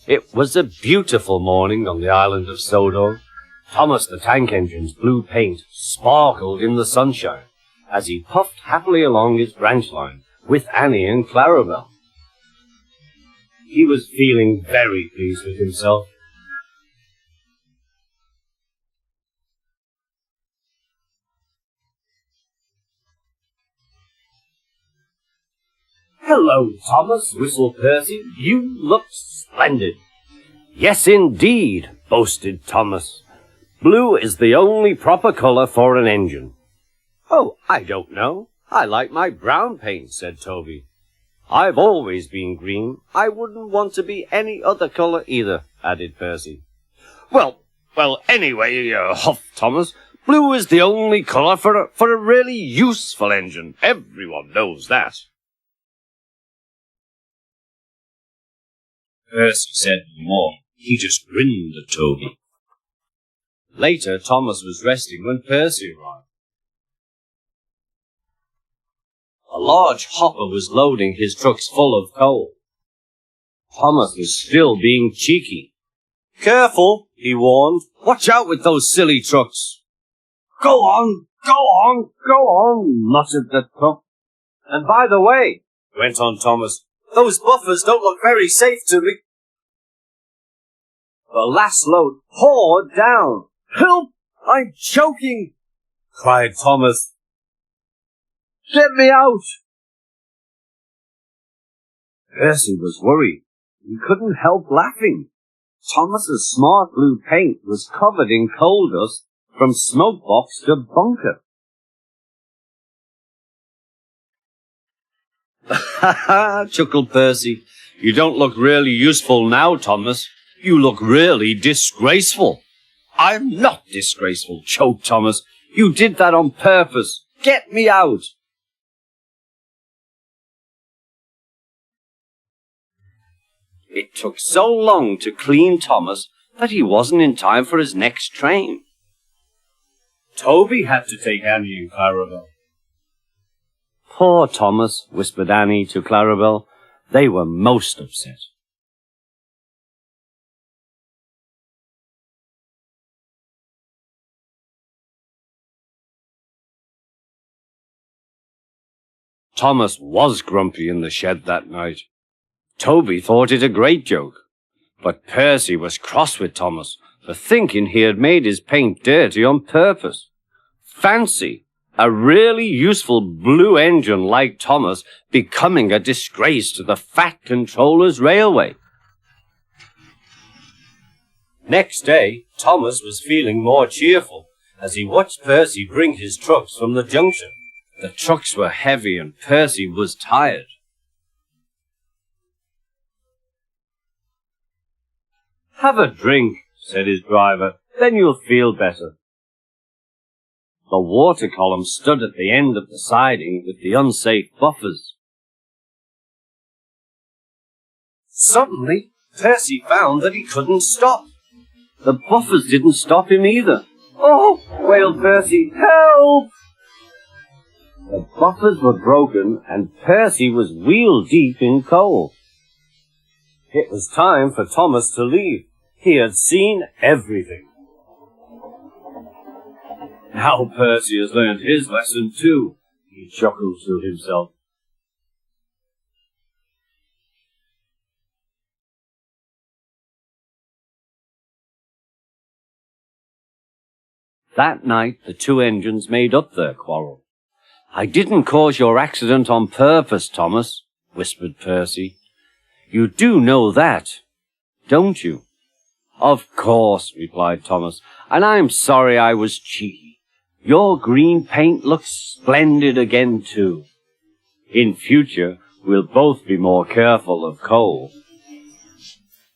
It was a beautiful morning on the island of Sodor. Thomas the Tank Engine's blue paint sparkled in the sunshine as he puffed happily along his branch line with Annie and Clarabel. He was feeling very pleased with himself. "Hello, Thomas," whistled Percy. "You look splendid." "Yes, indeed," boasted Thomas. "Blue is the only proper colour for an engine." "Oh, I don't know. I like my brown paint," said Toby. "I've always been green. I wouldn't want to be any other colour either," added Percy. Well, anyway, huffed Thomas, "blue is the only colour for a really useful engine. Everyone knows that." Percy said no more. He just grinned at Toby. Later, Thomas was resting when Percy arrived. A large hopper was loading his trucks full of coal. Thomas was still being cheeky. "Careful," he warned. "Watch out with those silly trucks." Go on, muttered the cook. "And by the way," went on Thomas, "those buffers don't look very safe to me." The last load poured down. "Help! I'm choking!" cried Thomas. "Get me out!" Percy was worried. He couldn't help laughing. Thomas's smart blue paint was covered in coal dust from smoke box to bunker. "Ha ha!" chuckled Percy. "You don't look really useful now, Thomas. You look really disgraceful." "I'm not disgraceful," choked Thomas. "You did that on purpose. Get me out." It took so long to clean Thomas that he wasn't in time for his next train. Toby had to take Annie and Clarabel. "Poor Thomas," whispered Annie to Clarabel. They were most upset. Thomas was grumpy in the shed that night. Toby thought it a great joke, but Percy was cross with Thomas for thinking he had made his paint dirty on purpose. Fancy a really useful blue engine like Thomas becoming a disgrace to the Fat Controller's Railway. Next day, Thomas was feeling more cheerful as he watched Percy bring his trucks from the junction. The trucks were heavy and Percy was tired. "Have a drink," said his driver, "then you'll feel better." The water column stood at the end of the siding with the unsafe buffers. Suddenly, Percy found that he couldn't stop. The buffers didn't stop him either. "Oh!" wailed Percy. "Help!" The buffers were broken and Percy was wheel-deep in coal. It was time for Thomas to leave. He had seen everything. "Now Percy has learned his lesson too," he chuckled to himself. That night the two engines made up their quarrel. "I didn't cause your accident on purpose, Thomas," whispered Percy. "You do know that, don't you?" "Of course," replied Thomas, "and I'm sorry I was cheeky. Your green paint looks splendid again, too. In future, we'll both be more careful of coal."